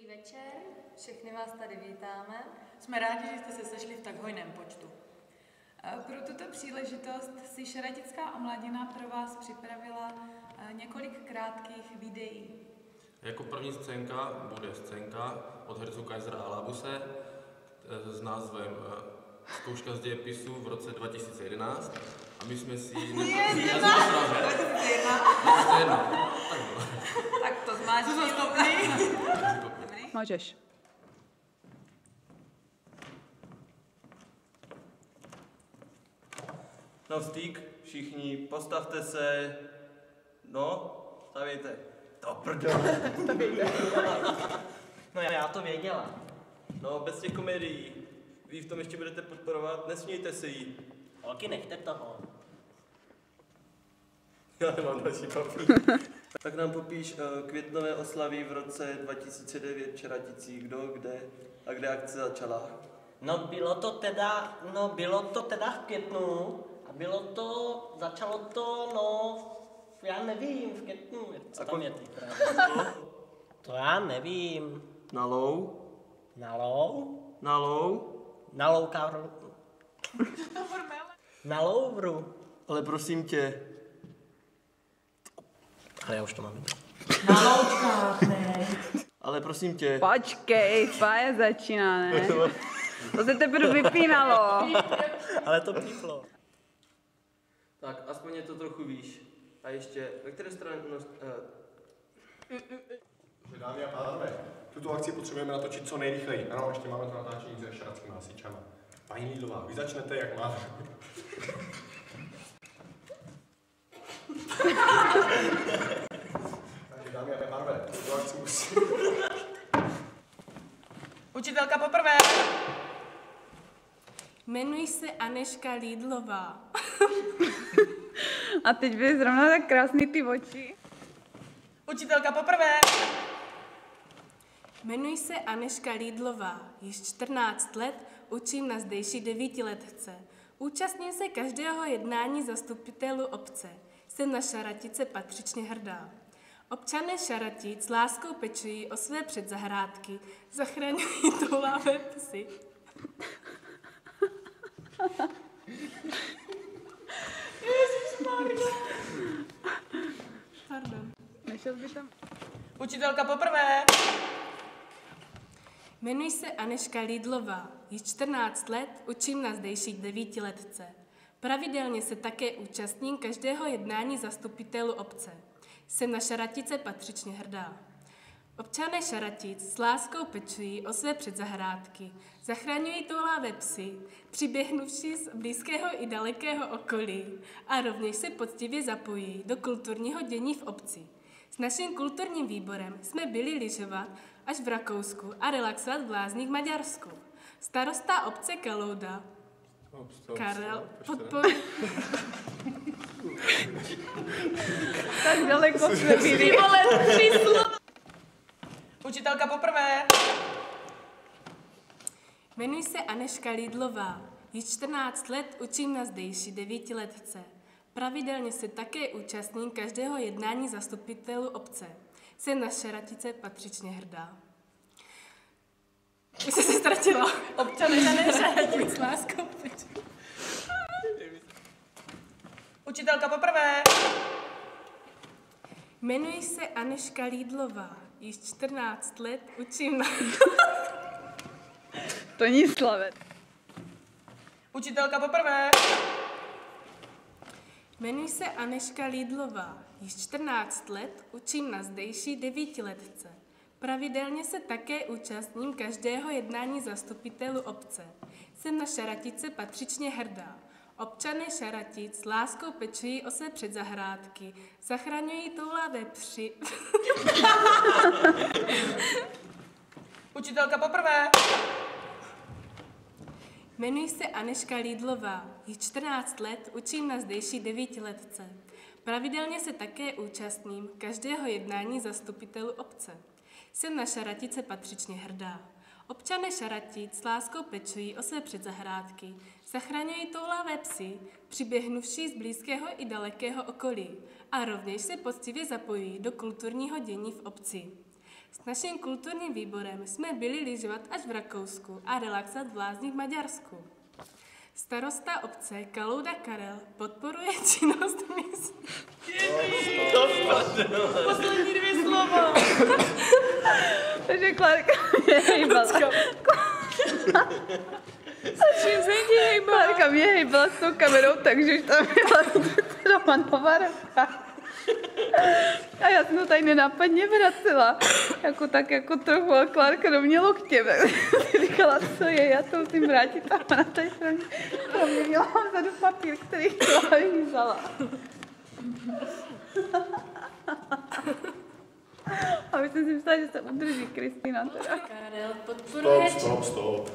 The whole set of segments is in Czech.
Dobrý večer, všechny vás tady vítáme. Jsme rádi, že jste se sešli v tak hojném počtu. Pro tuto příležitost si Šaratická omladina pro vás připravila několik krátkých videí. Jako první scénka bude scénka od herců Kaisera a Labuse s názvem Zkouška z dějepisu v roce 2011 a my jsme si... 2001. Tak to zmáš, co stopný. Můžeš. No vstýk, všichni, postavte se. No, stavějte. To prdele. No já to věděla. No, bez těch komedií. Vy v tom ještě budete podporovat, nesmějte se jí. Holky, nechte toho. Já nemám další papír. Tak nám popíš květnové oslavy v roce 2009 v Čeraticích. Kdo, kde a kde akce začala? No bylo to teda v květnu a začalo to, já nevím, v květnu, co tam je ty právě? To já nevím. Na Lou? Na Lou? Na Lou? Na Loukavru. Na Louvru. Ale prosím tě. Ale já už to mám. Na loučkách, ne. Ale prosím tě. Počkej, fáje začíná, ne? To se teprve vypínalo. Ale to píplo. Tak, aspoň je to trochu výš. A ještě, ve které straně... Dámy a pánové, tuto akci potřebujeme natočit co nejrychleji. Ano, ještě máme to natáčení se šarackými hasičama. Paní Lídlová, vy začnete jak máte. Takže dámy a pánové, tuto akci musí... Učitelka poprvé. Jmenuji se Anežka Lídlová. A teď byly zrovna tak krásný ty oči. Učitelka poprvé. Jmenuji se Anežka Lídlová. Již 14 let učím na zdejší 9letce. Účastním se každého jednání zastupitelů obce. Jsem na Šaratice patřičně hrdá. Občané Šaratic s láskou pečují o své předzahrádky, zachraňují toulavé psy. Ježišmarja. Pardon. Nešel by tam... Učitelka poprvé. Jmenuji se Anežka Lídlová. Již 14 let učím na zdejší 9letce. Pravidelně se také účastním každého jednání zastupitelů obce. Jsem na Šaratice patřičně hrdá. Občané Šaratic s láskou pečují o své předzahrádky, zachraňují toulavé psy, přiběhnuvši z blízkého i dalekého okolí a rovněž se poctivě zapojí do kulturního dění v obci. S naším kulturním výborem jsme byli lyžovat až v Rakousku a relaxovat v Lázních v Maďarsku. Starosta obce Kalouda Karel podpoří... Tak daleko jsme byli. Učitelka poprvé. Jmenuji se Anežka Lídlová. Již 14 let učím na zdejší 9letce. Pravidelně se také účastním každého jednání zastupitelů obce. Jsem na Šaratice patřičně hrdá. Už se ztratila. Občané Šaratic s láskou pečují. Učitelka poprvé. Jmenuji se Anežka Lídlová. Již 14 let učím na... To ní slavec. Učitelka poprvé. Jmenuji se Anežka Lídlová. Již 14 let učím na zdejší 9letce. Pravidelně se také účastním každého jednání zastupitelů obce. Jsem na Šaratice patřičně hrdá. Občané Šaratic s láskou pečují o své předzahrádky, zachraňují toulavé psy. Učitelka poprvé. Jmenuji se Anežka Lídlová. Již 14 let učím na zdejší 9letce. Pravidelně se také účastním každého jednání zastupitelů obce. Jsem na Šaratice patřičně hrdá. Občané Šaratic s láskou pečují o své předzahrádky, zachraňují toulavé psy, přiběhnuvši z blízkého i dalekého okolí a rovněž se poctivě zapojí do kulturního dění v obci. S naším kulturním výborem jsme byli lyžovat až v Rakousku a relaxovat v lázních v Maďarsku. Starosta obce Kalouda Karel podporuje činnost místních. Poslední 2 slova. Takže Klárka mě hejbala. Klárka mě hejbala s tou kamerou, takže už tam byla Romanova ruka. A já jsem to tady nenápadně vracela. Jako trochu, a Klárka do mě loktě. Říkala, co je, já to musím vrátit. A ona tady pro mě měla vzadu papír, který chtěla, abych vzala. A my jsem si myslela, že se udrží Kristýna teda. Karel podporuje Stop.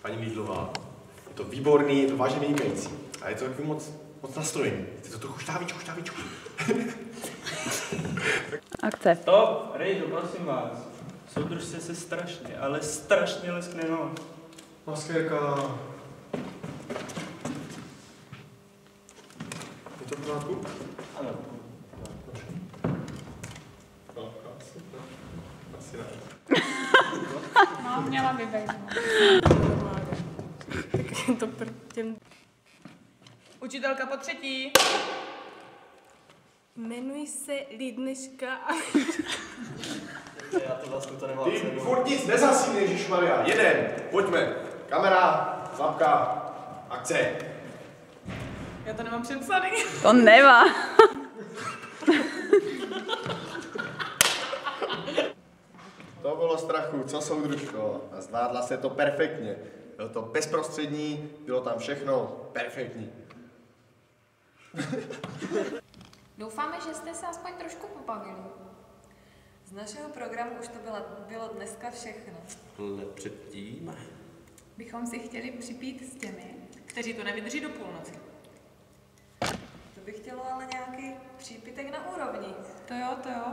Paní Lídlová, je to výborný, je to vážně vynikající. A je to takový moc nastrojený. Je to trochu štávičku. Akce. Stop, Rejdo, prosím vás. Soudržte se strašně, ale strašně leskne nos. Maskérka. Je to v pořádku? Ano. No, asi ne. No, měla by být. Tak je to pro těm... Učitelka po 3. Jmenuji se Lidneška a... Já to vlastně to nemám Ty cenu. furt nic nezasínej, ježišmarja. Jeden, pojďme. Kamera, zapka, akce. Já to nemám přepsaný. To nemá. To bylo strachu, co soudružko? A zvládla se to perfektně. Bylo to bezprostřední, bylo tam všechno perfektní. Doufáme, že jste se aspoň trošku pobavili. Z našeho programu už to bylo dneska všechno. Ale předtím... Bychom si chtěli připít s těmi, kteří to nevydrží do půlnoci. To by chtělo ale nějaký přípitek na úrovni. To jo.